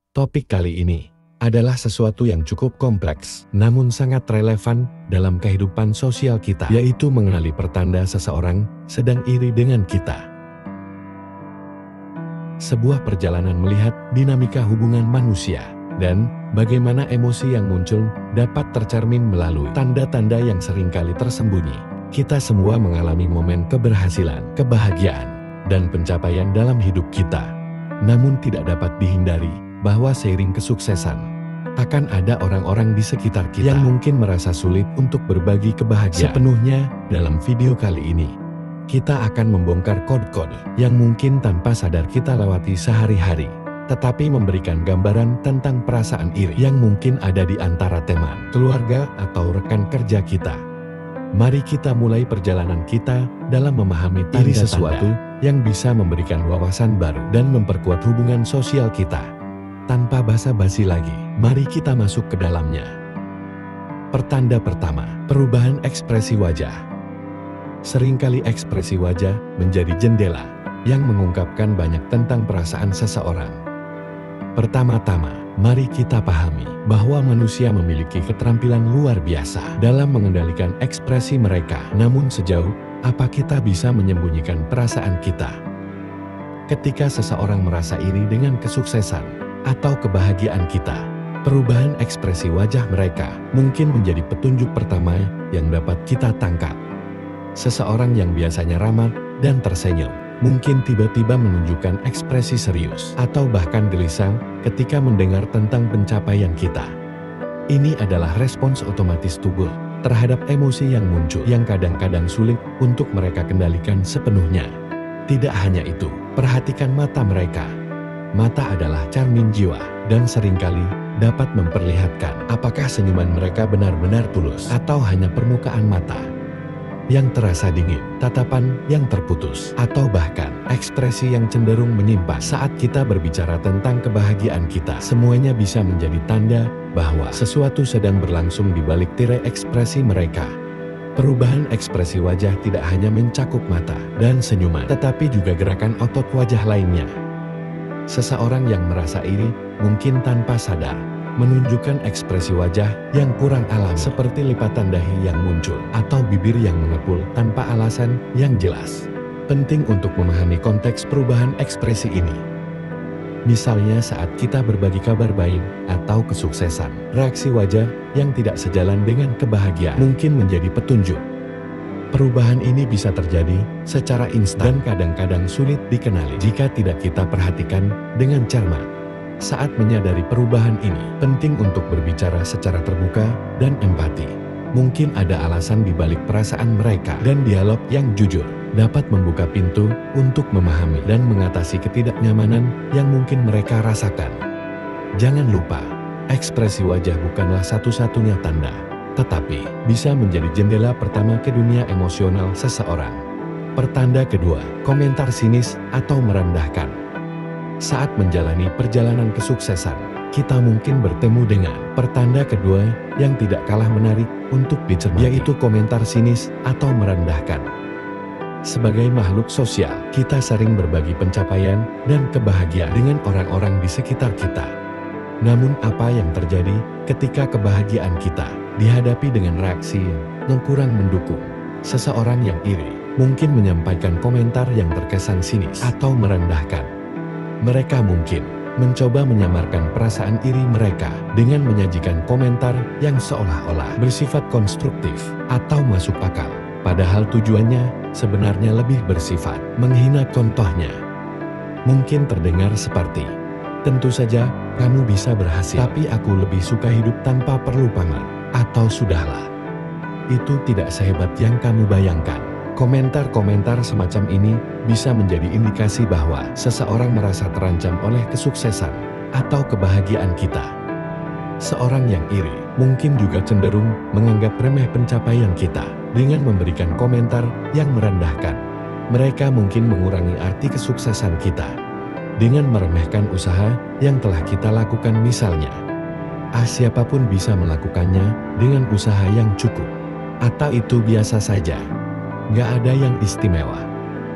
Topik kali ini adalah sesuatu yang cukup kompleks, namun sangat relevan dalam kehidupan sosial kita, yaitu mengenali pertanda seseorang sedang iri dengan kita. Sebuah perjalanan melihat dinamika hubungan manusia, dan bagaimana emosi yang muncul dapat tercermin melalui tanda-tanda yang seringkali tersembunyi. Kita semua mengalami momen keberhasilan, kebahagiaan, dan pencapaian dalam hidup kita. Namun tidak dapat dihindari bahwa seiring kesuksesan, akan ada orang-orang di sekitar kita yang mungkin merasa sulit untuk berbagi kebahagiaan sepenuhnya. Dalam video kali ini, kita akan membongkar kode-kode yang mungkin tanpa sadar kita lewati sehari-hari, tetapi memberikan gambaran tentang perasaan iri yang mungkin ada di antara teman, keluarga, atau rekan kerja kita. Mari kita mulai perjalanan kita dalam memahami iri sesuatu yang bisa memberikan wawasan baru dan memperkuat hubungan sosial kita. Tanpa basa-basi lagi, mari kita masuk ke dalamnya. Pertanda pertama, perubahan ekspresi wajah. Seringkali ekspresi wajah menjadi jendela yang mengungkapkan banyak tentang perasaan seseorang. Pertama-tama, mari kita pahami bahwa manusia memiliki keterampilan luar biasa dalam mengendalikan ekspresi mereka. Namun sejauh apa kita bisa menyembunyikan perasaan kita? Ketika seseorang merasa iri dengan kesuksesan atau kebahagiaan kita, perubahan ekspresi wajah mereka mungkin menjadi petunjuk pertama yang dapat kita tangkap. Seseorang yang biasanya ramah dan tersenyum mungkin tiba-tiba menunjukkan ekspresi serius atau bahkan gelisah ketika mendengar tentang pencapaian kita. Ini adalah respons otomatis tubuh terhadap emosi yang muncul yang kadang-kadang sulit untuk mereka kendalikan sepenuhnya. Tidak hanya itu, perhatikan mata mereka. Mata adalah cermin jiwa dan seringkali dapat memperlihatkan apakah senyuman mereka benar-benar tulus atau hanya permukaan mata yang terasa dingin, tatapan yang terputus, atau bahkan ekspresi yang cenderung menyimpang saat kita berbicara tentang kebahagiaan kita. Semuanya bisa menjadi tanda bahwa sesuatu sedang berlangsung di balik tirai ekspresi mereka. Perubahan ekspresi wajah tidak hanya mencakup mata dan senyuman, tetapi juga gerakan otot wajah lainnya. Seseorang yang merasa iri mungkin tanpa sadar menunjukkan ekspresi wajah yang kurang alami, seperti lipatan dahi yang muncul atau bibir yang mengepul tanpa alasan yang jelas. Penting untuk memahami konteks perubahan ekspresi ini. Misalnya saat kita berbagi kabar baik atau kesuksesan, reaksi wajah yang tidak sejalan dengan kebahagiaan mungkin menjadi petunjuk. Perubahan ini bisa terjadi secara instan dan kadang-kadang sulit dikenali jika tidak kita perhatikan dengan cermat. Saat menyadari perubahan ini, penting untuk berbicara secara terbuka dan empati. Mungkin ada alasan di balik perasaan mereka, dan dialog yang jujur dapat membuka pintu untuk memahami dan mengatasi ketidaknyamanan yang mungkin mereka rasakan. Jangan lupa, ekspresi wajah bukanlah satu-satunya tanda, tetapi bisa menjadi jendela pertama ke dunia emosional seseorang. Pertanda kedua, komentar sinis atau merendahkan. Saat menjalani perjalanan kesuksesan, kita mungkin bertemu dengan pertanda kedua yang tidak kalah menarik untuk dicermati, yaitu komentar sinis atau merendahkan. Sebagai makhluk sosial, kita sering berbagi pencapaian dan kebahagiaan dengan orang-orang di sekitar kita. Namun apa yang terjadi ketika kebahagiaan kita dihadapi dengan reaksi yang kurang mendukung? Seseorang yang iri mungkin menyampaikan komentar yang terkesan sinis atau merendahkan. Mereka mungkin mencoba menyamarkan perasaan iri mereka dengan menyajikan komentar yang seolah-olah bersifat konstruktif atau masuk akal, padahal tujuannya sebenarnya lebih bersifat menghina. Contohnya mungkin terdengar seperti, "Tentu saja kamu bisa berhasil, tapi aku lebih suka hidup tanpa perlu pamer," atau "Sudahlah, itu tidak sehebat yang kamu bayangkan." Komentar-komentar semacam ini bisa menjadi indikasi bahwa seseorang merasa terancam oleh kesuksesan atau kebahagiaan kita. Seorang yang iri mungkin juga cenderung menganggap remeh pencapaian kita dengan memberikan komentar yang merendahkan. Mereka mungkin mengurangi arti kesuksesan kita dengan meremehkan usaha yang telah kita lakukan misalnya. Siapapun bisa melakukannya dengan usaha yang cukup, atau itu biasa saja. Gak ada yang istimewa.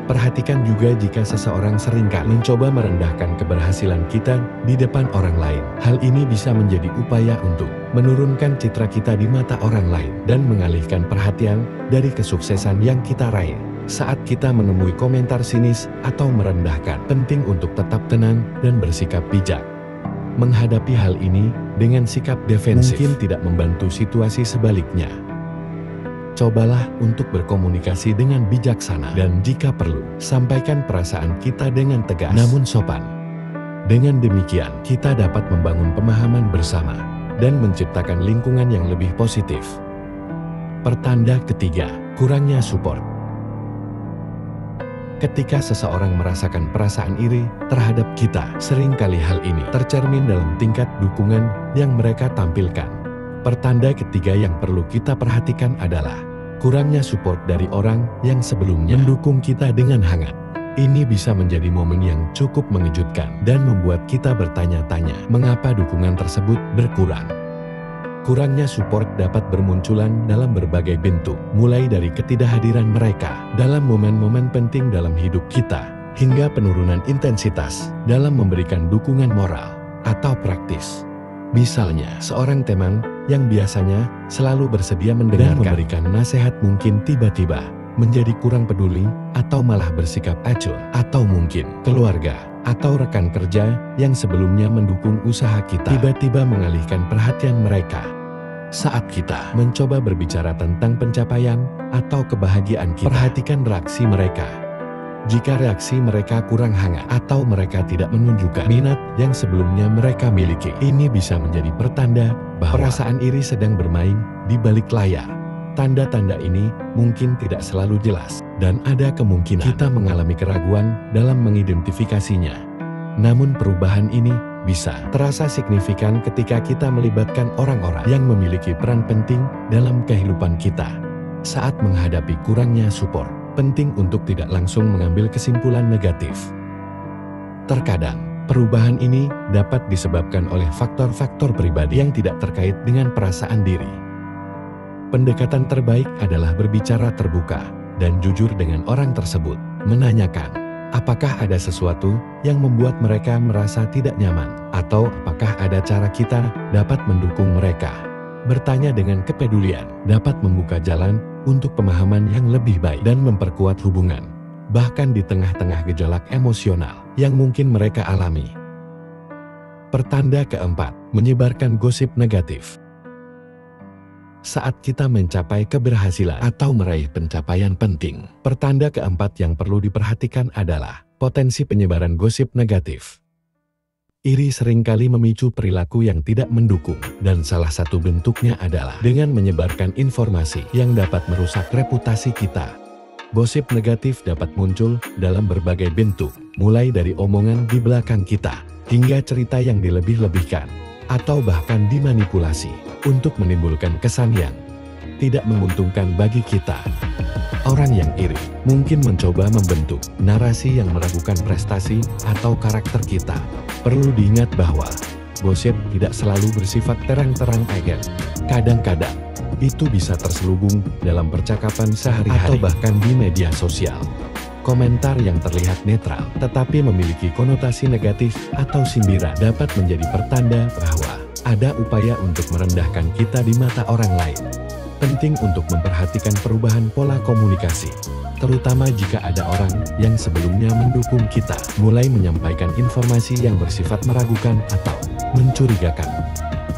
Perhatikan juga jika seseorang seringkali mencoba merendahkan keberhasilan kita di depan orang lain. Hal ini bisa menjadi upaya untuk menurunkan citra kita di mata orang lain dan mengalihkan perhatian dari kesuksesan yang kita raih. Saat kita menemui komentar sinis atau merendahkan, penting untuk tetap tenang dan bersikap bijak. Menghadapi hal ini dengan sikap defensif mungkin tidak membantu situasi sebaliknya. Cobalah untuk berkomunikasi dengan bijaksana dan jika perlu, sampaikan perasaan kita dengan tegas namun sopan. Dengan demikian, kita dapat membangun pemahaman bersama dan menciptakan lingkungan yang lebih positif. Pertanda ketiga, kurangnya support. Ketika seseorang merasakan perasaan iri terhadap kita, seringkali hal ini tercermin dalam tingkat dukungan yang mereka tampilkan. Pertanda ketiga yang perlu kita perhatikan adalah kurangnya support dari orang yang sebelumnya mendukung kita dengan hangat. Ini bisa menjadi momen yang cukup mengejutkan dan membuat kita bertanya-tanya mengapa dukungan tersebut berkurang. Kurangnya support dapat bermunculan dalam berbagai bentuk, mulai dari ketidakhadiran mereka dalam momen-momen penting dalam hidup kita, hingga penurunan intensitas dalam memberikan dukungan moral atau praktis. Misalnya, seorang teman yang biasanya selalu bersedia mendengarkan dan memberikan nasihat mungkin tiba-tiba menjadi kurang peduli atau malah bersikap acuh, atau mungkin keluarga atau rekan kerja yang sebelumnya mendukung usaha kita tiba-tiba mengalihkan perhatian mereka. Saat kita mencoba berbicara tentang pencapaian atau kebahagiaan kita, perhatikan reaksi mereka. Jika reaksi mereka kurang hangat atau mereka tidak menunjukkan minat yang sebelumnya mereka miliki, ini bisa menjadi pertanda bahwa perasaan iri sedang bermain di balik layar. Tanda-tanda ini mungkin tidak selalu jelas, dan ada kemungkinan kita mengalami keraguan dalam mengidentifikasinya. Namun perubahan ini bisa terasa signifikan ketika kita melibatkan orang-orang yang memiliki peran penting dalam kehidupan kita. Saat menghadapi kurangnya support, penting untuk tidak langsung mengambil kesimpulan negatif. Terkadang, perubahan ini dapat disebabkan oleh faktor-faktor pribadi yang tidak terkait dengan perasaan diri. Pendekatan terbaik adalah berbicara terbuka dan jujur dengan orang tersebut, menanyakan apakah ada sesuatu yang membuat mereka merasa tidak nyaman, atau apakah ada cara kita dapat mendukung mereka. Bertanya dengan kepedulian dapat membuka jalan untuk pemahaman yang lebih baik dan memperkuat hubungan, bahkan di tengah-tengah gejolak emosional yang mungkin mereka alami. Pertanda keempat, menyebarkan gosip negatif. Saat kita mencapai keberhasilan atau meraih pencapaian penting, pertanda keempat yang perlu diperhatikan adalah potensi penyebaran gosip negatif. Iri seringkali memicu perilaku yang tidak mendukung, dan salah satu bentuknya adalah dengan menyebarkan informasi yang dapat merusak reputasi kita. Gosip negatif dapat muncul dalam berbagai bentuk, mulai dari omongan di belakang kita, hingga cerita yang dilebih-lebihkan, atau bahkan dimanipulasi untuk menimbulkan kesan yang tidak menguntungkan bagi kita. Orang yang iri mungkin mencoba membentuk narasi yang meragukan prestasi atau karakter kita. Perlu diingat bahwa gosip tidak selalu bersifat terang-terangan. Kadang-kadang itu bisa terselubung dalam percakapan sehari-hari atau bahkan di media sosial. Komentar yang terlihat netral tetapi memiliki konotasi negatif atau sindiran dapat menjadi pertanda bahwa ada upaya untuk merendahkan kita di mata orang lain. Penting untuk memperhatikan perubahan pola komunikasi, terutama jika ada orang yang sebelumnya mendukung kita mulai menyampaikan informasi yang bersifat meragukan atau mencurigakan.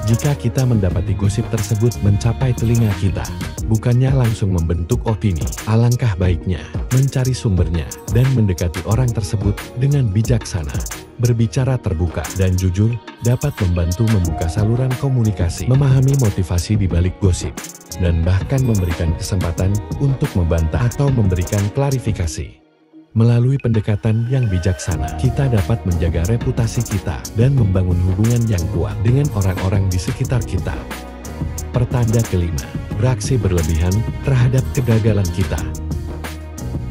Jika kita mendapati gosip tersebut mencapai telinga kita, bukannya langsung membentuk opini, alangkah baiknya mencari sumbernya dan mendekati orang tersebut dengan bijaksana. Berbicara terbuka dan jujur dapat membantu membuka saluran komunikasi, memahami motivasi di balik gosip, dan bahkan memberikan kesempatan untuk membantah atau memberikan klarifikasi. Melalui pendekatan yang bijaksana, kita dapat menjaga reputasi kita dan membangun hubungan yang kuat dengan orang-orang di sekitar kita. Pertanda kelima, reaksi berlebihan terhadap kegagalan kita.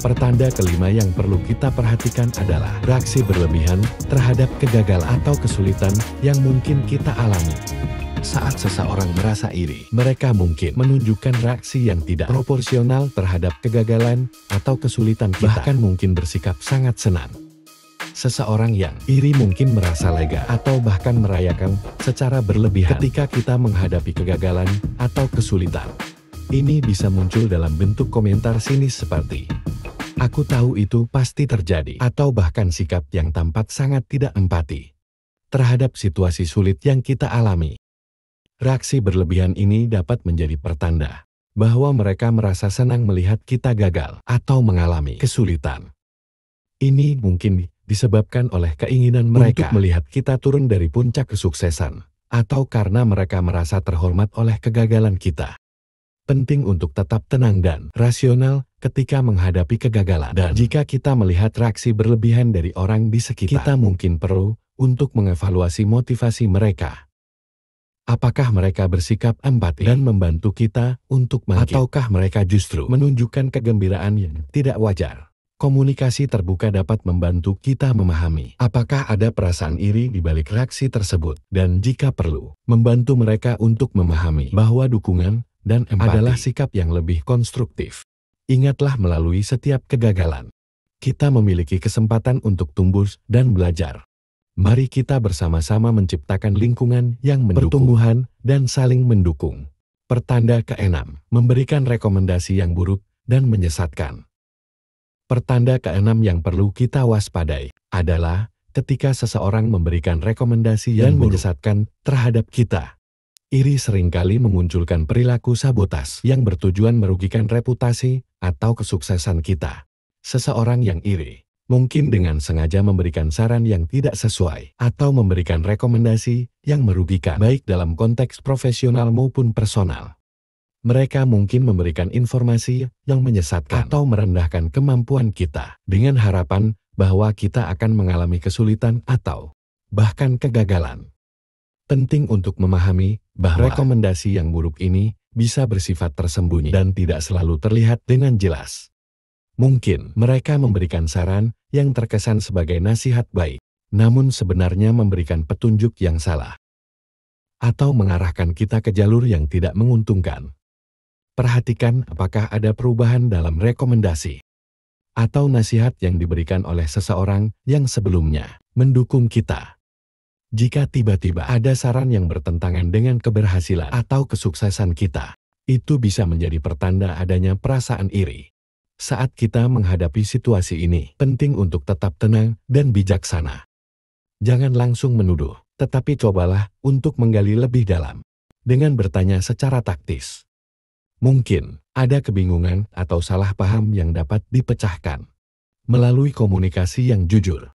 Pertanda kelima yang perlu kita perhatikan adalah reaksi berlebihan terhadap kegagalan atau kesulitan yang mungkin kita alami. Saat seseorang merasa iri, mereka mungkin menunjukkan reaksi yang tidak proporsional terhadap kegagalan atau kesulitan kita. Bahkan mungkin bersikap sangat senang. Seseorang yang iri mungkin merasa lega atau bahkan merayakan secara berlebihan ketika kita menghadapi kegagalan atau kesulitan. Ini bisa muncul dalam bentuk komentar sinis seperti, "Aku tahu itu pasti terjadi," atau bahkan sikap yang tampak sangat tidak empati terhadap situasi sulit yang kita alami. Reaksi berlebihan ini dapat menjadi pertanda bahwa mereka merasa senang melihat kita gagal atau mengalami kesulitan. Ini mungkin disebabkan oleh keinginan mereka untuk melihat kita turun dari puncak kesuksesan, atau karena mereka merasa terhormat oleh kegagalan kita. Penting untuk tetap tenang dan rasional ketika menghadapi kegagalan. Dan jika kita melihat reaksi berlebihan dari orang di sekitar, kita mungkin perlu untuk mengevaluasi motivasi mereka. Apakah mereka bersikap empati dan membantu kita untuk bangkit? Ataukah mereka justru menunjukkan kegembiraan yang tidak wajar? Komunikasi terbuka dapat membantu kita memahami apakah ada perasaan iri di balik reaksi tersebut, dan jika perlu, membantu mereka untuk memahami bahwa dukungan dan empati adalah sikap yang lebih konstruktif. Ingatlah, melalui setiap kegagalan, kita memiliki kesempatan untuk tumbuh dan belajar. Mari kita bersama-sama menciptakan lingkungan yang mendukung pertumbuhan dan saling mendukung. Pertanda ke-6, memberikan rekomendasi yang buruk dan menyesatkan. Pertanda ke-6 yang perlu kita waspadai adalah ketika seseorang memberikan rekomendasi yang menyesatkan terhadap kita. Iri seringkali memunculkan perilaku sabotas yang bertujuan merugikan reputasi atau kesuksesan kita. Seseorang yang iri mungkin dengan sengaja memberikan saran yang tidak sesuai atau memberikan rekomendasi yang merugikan, baik dalam konteks profesional maupun personal. Mereka mungkin memberikan informasi yang menyesatkan atau merendahkan kemampuan kita dengan harapan bahwa kita akan mengalami kesulitan atau bahkan kegagalan. Penting untuk memahami bahwa rekomendasi yang buruk ini bisa bersifat tersembunyi dan tidak selalu terlihat dengan jelas. Mungkin mereka memberikan saran yang terkesan sebagai nasihat baik, namun sebenarnya memberikan petunjuk yang salah, atau mengarahkan kita ke jalur yang tidak menguntungkan. Perhatikan apakah ada perubahan dalam rekomendasi atau nasihat yang diberikan oleh seseorang yang sebelumnya mendukung kita. Jika tiba-tiba ada saran yang bertentangan dengan keberhasilan atau kesuksesan kita, itu bisa menjadi pertanda adanya perasaan iri. Saat kita menghadapi situasi ini, penting untuk tetap tenang dan bijaksana. Jangan langsung menuduh, tetapi cobalah untuk menggali lebih dalam dengan bertanya secara taktis. Mungkin ada kebingungan atau salah paham yang dapat dipecahkan melalui komunikasi yang jujur.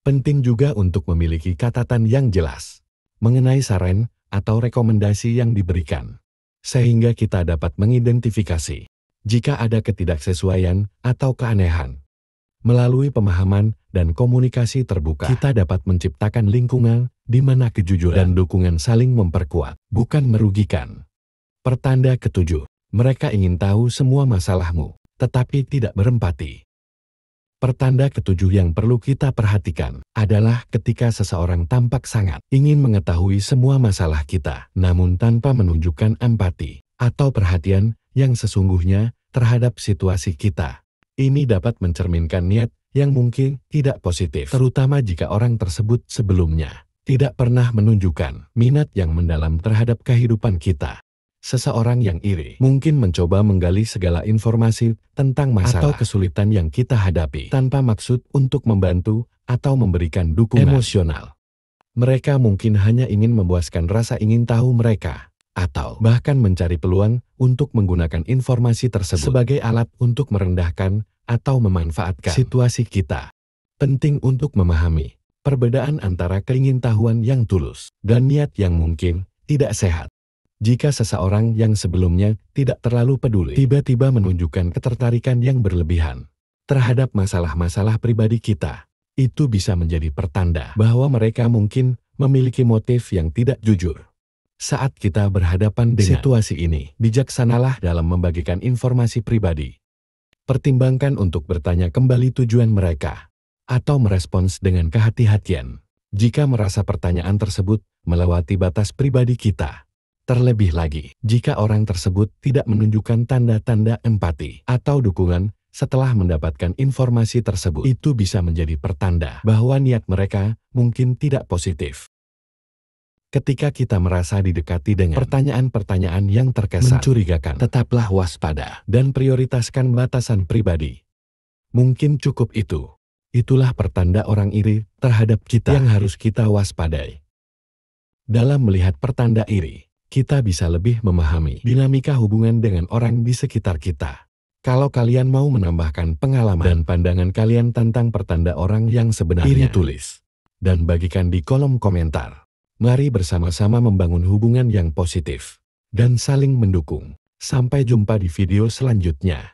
Penting juga untuk memiliki catatan yang jelas mengenai saran atau rekomendasi yang diberikan, sehingga kita dapat mengidentifikasi jika ada ketidaksesuaian atau keanehan. Melalui pemahaman dan komunikasi terbuka, kita dapat menciptakan lingkungan di mana kejujuran dan dukungan saling memperkuat, bukan merugikan. Pertanda ke-7, mereka ingin tahu semua masalahmu, tetapi tidak berempati. Pertanda ke-7 yang perlu kita perhatikan adalah ketika seseorang tampak sangat ingin mengetahui semua masalah kita, namun tanpa menunjukkan empati atau perhatian yang sesungguhnya terhadap situasi kita. Ini dapat mencerminkan niat yang mungkin tidak positif, terutama jika orang tersebut sebelumnya tidak pernah menunjukkan minat yang mendalam terhadap kehidupan kita. Seseorang yang iri mungkin mencoba menggali segala informasi tentang masalah atau kesulitan yang kita hadapi tanpa maksud untuk membantu atau memberikan dukungan emosional. Mereka mungkin hanya ingin memuaskan rasa ingin tahu mereka, atau bahkan mencari peluang untuk menggunakan informasi tersebut sebagai alat untuk merendahkan atau memanfaatkan situasi kita. Penting untuk memahami perbedaan antara keingintahuan yang tulus dan niat yang mungkin tidak sehat. Jika seseorang yang sebelumnya tidak terlalu peduli tiba-tiba menunjukkan ketertarikan yang berlebihan terhadap masalah-masalah pribadi kita, itu bisa menjadi pertanda bahwa mereka mungkin memiliki motif yang tidak jujur. Saat kita berhadapan dengan situasi ini, bijaksanalah dalam membagikan informasi pribadi. Pertimbangkan untuk bertanya kembali tujuan mereka, atau merespons dengan kehati-hatian. jika merasa pertanyaan tersebut melewati batas pribadi kita. Terlebih lagi, jika orang tersebut tidak menunjukkan tanda-tanda empati atau dukungan setelah mendapatkan informasi tersebut, itu bisa menjadi pertanda bahwa niat mereka mungkin tidak positif. Ketika kita merasa didekati dengan pertanyaan-pertanyaan yang terkesan mencurigakan, tetaplah waspada dan prioritaskan batasan pribadi. Mungkin cukup itu. Itulah pertanda orang iri terhadap kita yang harus kita waspadai. Dalam melihat pertanda iri, kita bisa lebih memahami dinamika hubungan dengan orang di sekitar kita. Kalau kalian mau menambahkan pengalaman dan pandangan kalian tentang pertanda orang yang sebenarnya, tulis dan bagikan di kolom komentar. Mari bersama-sama membangun hubungan yang positif dan saling mendukung. Sampai jumpa di video selanjutnya.